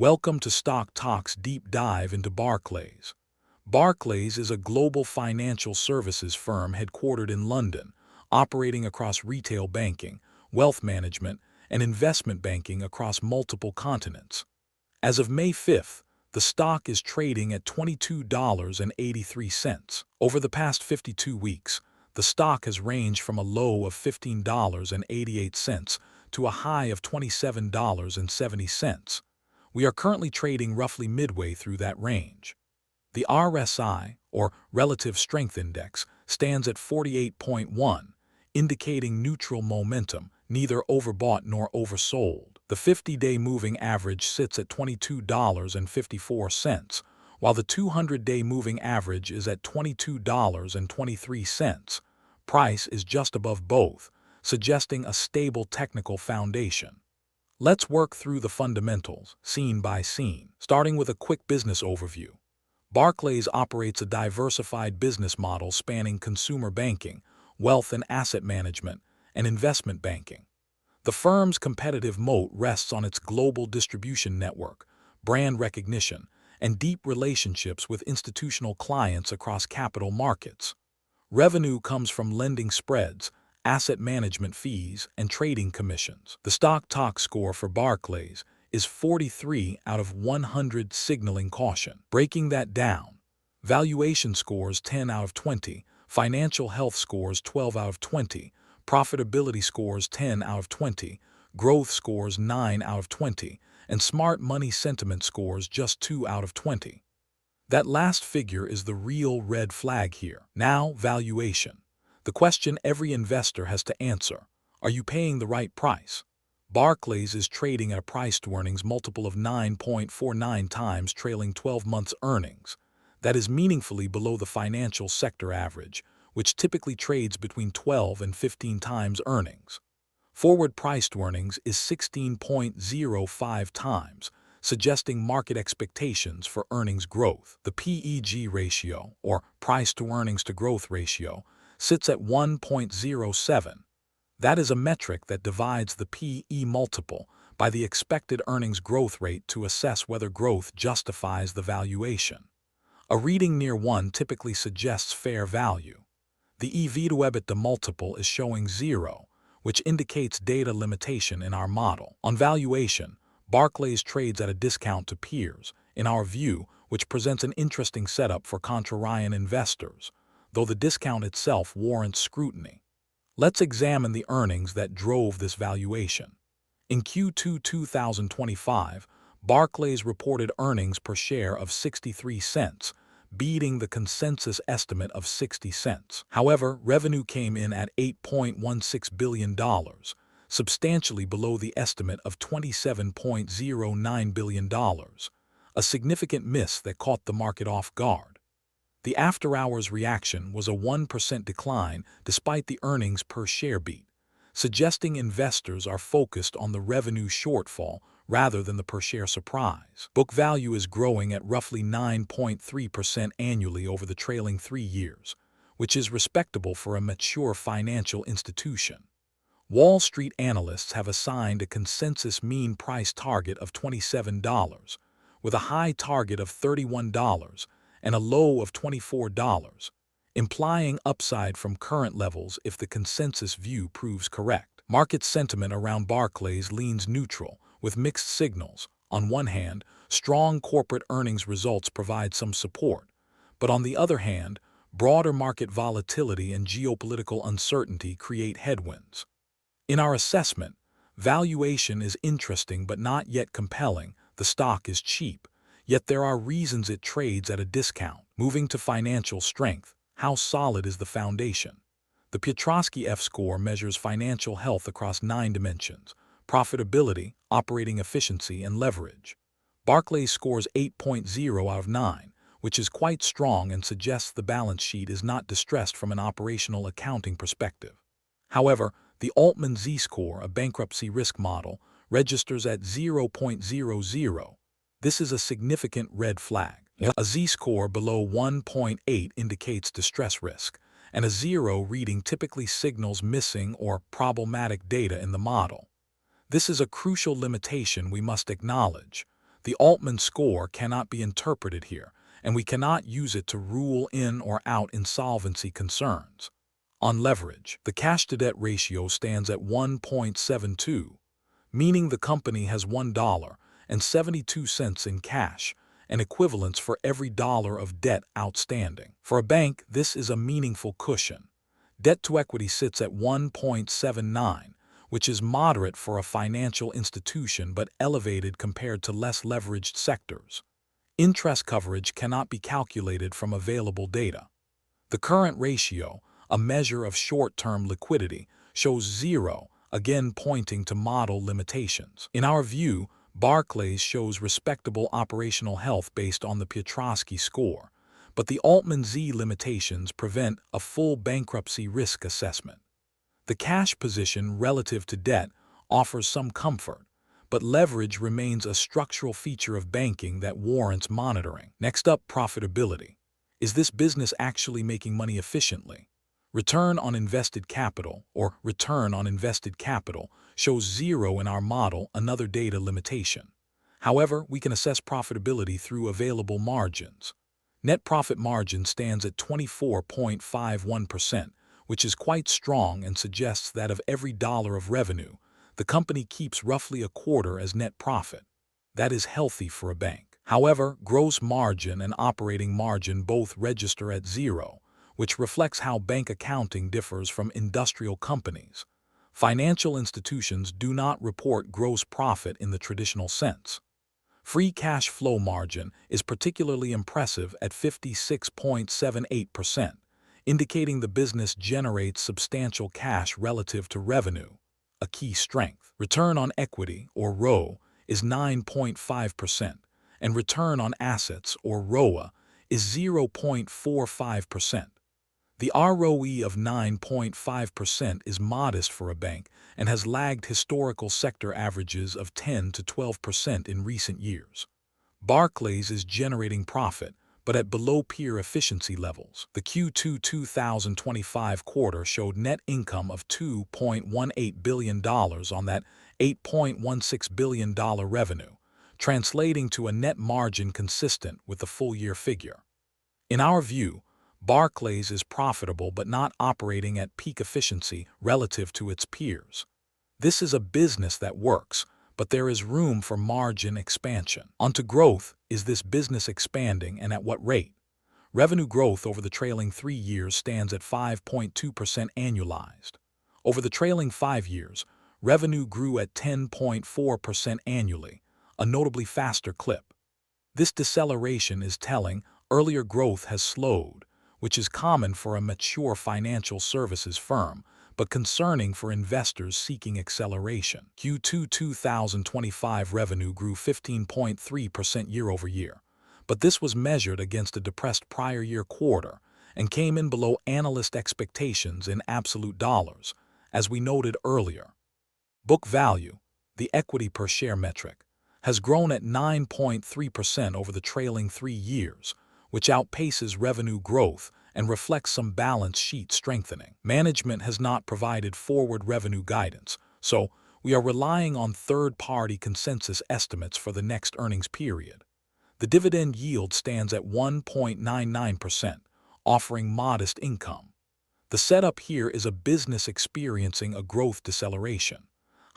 Welcome to StockTok's deep dive into Barclays. Barclays is a global financial services firm headquartered in London, operating across retail banking, wealth management, and investment banking across multiple continents. As of May 5th, the stock is trading at $22.83. Over the past 52 weeks, the stock has ranged from a low of $15.88 to a high of $27.70. We are currently trading roughly midway through that range. The RSI, or Relative Strength Index, stands at 48.1, indicating neutral momentum, neither overbought nor oversold. The 50-day moving average sits at $22.54, while the 200-day moving average is at $22.23. Price is just above both, suggesting a stable technical foundation. Let's work through the fundamentals, scene by scene, starting with a quick business overview. Barclays operates a diversified business model spanning consumer banking, wealth and asset management, and investment banking. The firm's competitive moat rests on its global distribution network, brand recognition, and deep relationships with institutional clients across capital markets. Revenue comes from lending spreads, asset management fees, and trading commissions. The StockTok score for Barclays is 43 out of 100, signaling caution. Breaking that down, valuation scores 10 out of 20, financial health scores 12 out of 20, profitability scores 10 out of 20, growth scores 9 out of 20, and smart money sentiment scores just 2 out of 20. That last figure is the real red flag here. Now, valuation. The question every investor has to answer: are you paying the right price? Barclays is trading at a price-to-earnings multiple of 9.49 times trailing 12 months earnings. That is meaningfully below the financial sector average, which typically trades between 12 and 15 times earnings. Forward price-to-earnings is 16.05 times, suggesting market expectations for earnings growth. The PEG ratio, or price-to-earnings to growth ratio, sits at 1.07. That is a metric that divides the PE multiple by the expected earnings growth rate to assess whether growth justifies the valuation. A reading near 1 typically suggests fair value. The EV to EBITDA multiple is showing 0, which indicates data limitation in our model. On valuation, Barclays trades at a discount to peers, in our view, which presents an interesting setup for contrarian investors, though the discount itself warrants scrutiny. Let's examine the earnings that drove this valuation. In Q2 2025, Barclays reported earnings per share of 63 cents, beating the consensus estimate of 60 cents. However, revenue came in at $8.16 billion, substantially below the estimate of $27.09 billion, a significant miss that caught the market off guard. The after-hours reaction was a 1% decline despite the earnings per share beat, suggesting investors are focused on the revenue shortfall rather than the per share surprise. Book value is growing at roughly 9.3% annually over the trailing 3 years, which is respectable for a mature financial institution. Wall Street analysts have assigned a consensus mean price target of $27, with a high target of $31 and a low of $24, implying upside from current levels if the consensus view proves correct. Market sentiment around Barclays leans neutral, with mixed signals. On one hand, strong corporate earnings results provide some support, but on the other hand, broader market volatility and geopolitical uncertainty create headwinds. In our assessment, valuation is interesting but not yet compelling. The stock is cheap, yet there are reasons it trades at a discount. Moving to financial strength, how solid is the foundation? The Piotroski F-score measures financial health across 9 dimensions: profitability, operating efficiency, and leverage. Barclays scores 8.0 out of 9, which is quite strong and suggests the balance sheet is not distressed from an operational accounting perspective. However, the Altman Z score, a bankruptcy risk model, registers at 0.00. This is a significant red flag. A Z-score below 1.8 indicates distress risk, and a 0 reading typically signals missing or problematic data in the model. This is a crucial limitation we must acknowledge. The Altman score cannot be interpreted here, and we cannot use it to rule in or out insolvency concerns. On leverage, the cash-to-debt ratio stands at 1.72, meaning the company has $1.72 in cash, an equivalence for every dollar of debt outstanding. For a bank, this is a meaningful cushion. Debt to equity sits at 1.79, which is moderate for a financial institution but elevated compared to less leveraged sectors. Interest coverage cannot be calculated from available data. The current ratio, a measure of short-term liquidity, shows 0, again pointing to model limitations. In our view, Barclays shows respectable operational health based on the Piotroski score, but the Altman Z limitations prevent a full bankruptcy risk assessment. The cash position relative to debt offers some comfort, but leverage remains a structural feature of banking that warrants monitoring. Next up, profitability. Is this business actually making money efficiently? Return on invested capital, or return on invested capital, shows 0 in our model, another data limitation. However, we can assess profitability through available margins. Net profit margin stands at 24.51%, which is quite strong and suggests that of every dollar of revenue, the company keeps roughly a quarter as net profit. That is healthy for a bank. However, gross margin and operating margin both register at 0, which reflects how bank accounting differs from industrial companies. Financial institutions do not report gross profit in the traditional sense. Free cash flow margin is particularly impressive at 56.78%, indicating the business generates substantial cash relative to revenue, a key strength. Return on equity, or ROE, is 9.5%, and return on assets, or ROA, is 0.45%. The ROE of 9.5% is modest for a bank and has lagged historical sector averages of 10 to 12% in recent years. Barclays is generating profit, but at below-peer efficiency levels. The Q2 2025 quarter showed net income of $2.18 billion on that $8.16 billion revenue, translating to a net margin consistent with the full-year figure. In our view, Barclays is profitable but not operating at peak efficiency relative to its peers. This is a business that works, but there is room for margin expansion. Onto growth. Is this business expanding and at what rate? Revenue growth over the trailing 3 years stands at 5.2% annualized. Over the trailing 5 years, revenue grew at 10.4% annually, a notably faster clip. This deceleration is telling earlier growth has slowed, which is common for a mature financial services firm, but concerning for investors seeking acceleration. Q2 2025 revenue grew 15.3% year-over-year, but this was measured against a depressed prior year quarter and came in below analyst expectations in absolute dollars, as we noted earlier. Book value, the equity per share metric, has grown at 9.3% over the trailing 3 years, which outpaces revenue growth and reflects some balance sheet strengthening. Management has not provided forward revenue guidance, so we are relying on third-party consensus estimates for the next earnings period. The dividend yield stands at 1.99%, offering modest income. The setup here is a business experiencing a growth deceleration.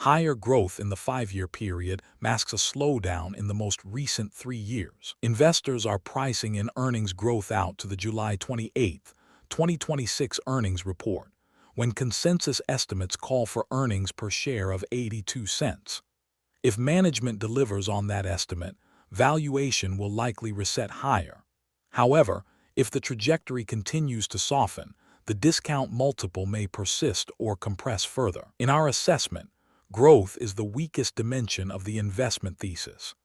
Higher growth in the 5-year period masks a slowdown in the most recent 3 years. Investors are pricing in earnings growth out to the July 28, 2026 earnings report, when consensus estimates call for earnings per share of 82 cents. If management delivers on that estimate, valuation will likely reset higher. However, if the trajectory continues to soften, the discount multiple may persist or compress further. In our assessment, growth is the weakest dimension of the investment thesis.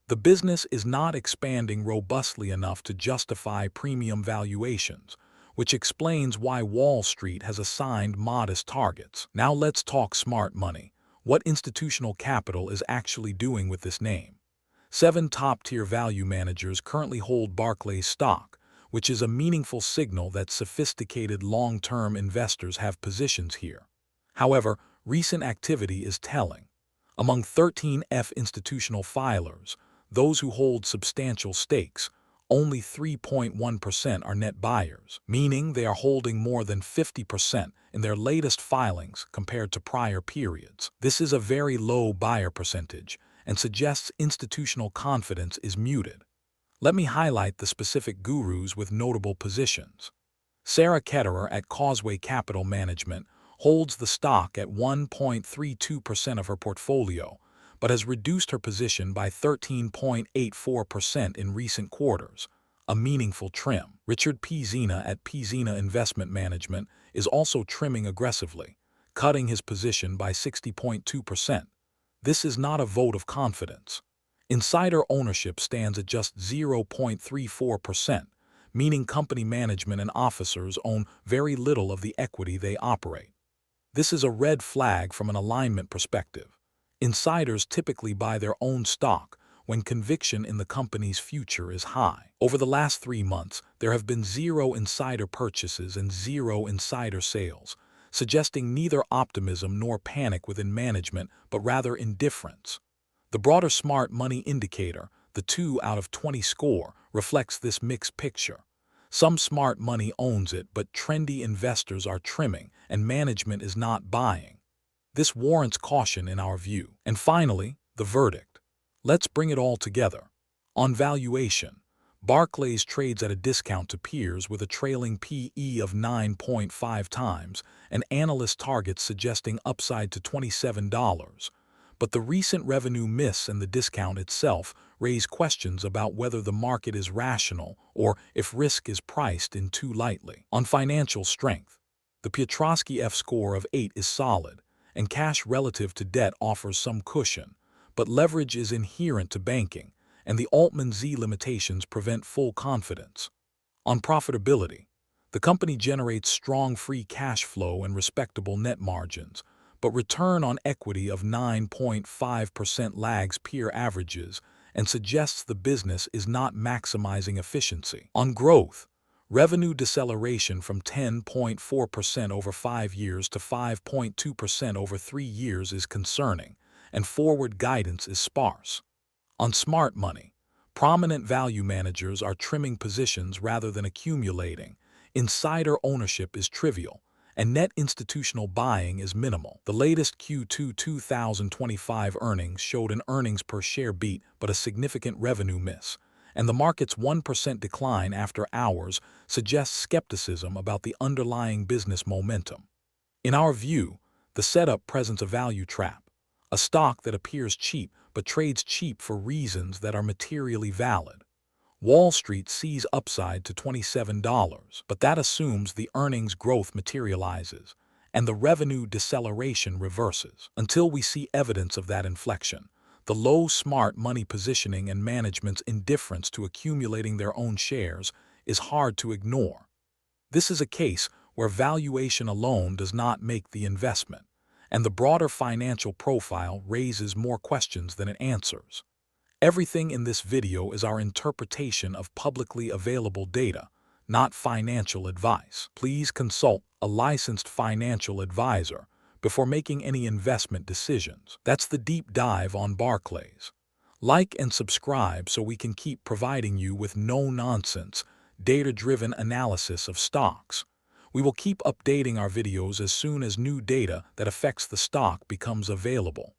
The business is not expanding robustly enough to justify premium valuations, which explains why Wall Street has assigned modest targets. Now let's talk smart money. What institutional capital is actually doing with this name? 7 top-tier value managers currently hold Barclays stock, which is a meaningful signal that sophisticated long-term investors have positions here. However, recent activity is telling. Among 13 institutional filers, those who hold substantial stakes, only 3.1% are net buyers, meaning they are holding more than 50% in their latest filings compared to prior periods. This is a very low buyer percentage and suggests institutional confidence is muted. Let me highlight the specific gurus with notable positions. Sarah Ketterer at Causeway Capital Management holds the stock at 1.32% of her portfolio, but has reduced her position by 13.84% in recent quarters, a meaningful trim. Richard P. Zena at P. Zena Investment Management is also trimming aggressively, cutting his position by 60.2%. This is not a vote of confidence. Insider ownership stands at just 0.34%, meaning company management and officers own very little of the equity they operate. This is a red flag from an alignment perspective. Insiders typically buy their own stock when conviction in the company's future is high. Over the last 3 months, there have been 0 insider purchases and 0 insider sales, suggesting neither optimism nor panic within management, but rather indifference. The broader smart money indicator, the 2 out of 20 score, reflects this mixed picture. Some smart money owns it, but trendy investors are trimming, and management is not buying. This warrants caution in our view. And finally, the verdict. Let's bring it all together. On valuation, Barclays trades at a discount to peers with a trailing PE of 9.5 times and analyst targets suggesting upside to $27. But the recent revenue miss and the discount itself raise questions about whether the market is rational or if risk is priced in too lightly. On financial strength, the Piotroski F-score of 8 is solid, and cash relative to debt offers some cushion, but leverage is inherent to banking, and the Altman Z limitations prevent full confidence. On profitability, the company generates strong free cash flow and respectable net margins, but return on equity of 9.5% lags peer averages and suggests the business is not maximizing efficiency. On growth, revenue deceleration from 10.4% over 5 years to 5.2% over 3 years is concerning, and forward guidance is sparse. On smart money, prominent value managers are trimming positions rather than accumulating, insider ownership is trivial, and net institutional buying is minimal. The latest Q2 2025 earnings showed an earnings per share beat but a significant revenue miss, and the market's 1% decline after hours suggests skepticism about the underlying business momentum. In our view, the setup presents a value trap, a stock that appears cheap but trades cheap for reasons that are materially valid. Wall Street sees upside to $27, but that assumes the earnings growth materializes and the revenue deceleration reverses. Until we see evidence of that inflection, the low smart money positioning and management's indifference to accumulating their own shares is hard to ignore. This is a case where valuation alone does not make the investment, and the broader financial profile raises more questions than it answers. Everything in this video is our interpretation of publicly available data, not financial advice. Please consult a licensed financial advisor before making any investment decisions. That's the deep dive on Barclays. Like and subscribe so we can keep providing you with no-nonsense, data-driven analysis of stocks. We will keep updating our videos as soon as new data that affects the stock becomes available.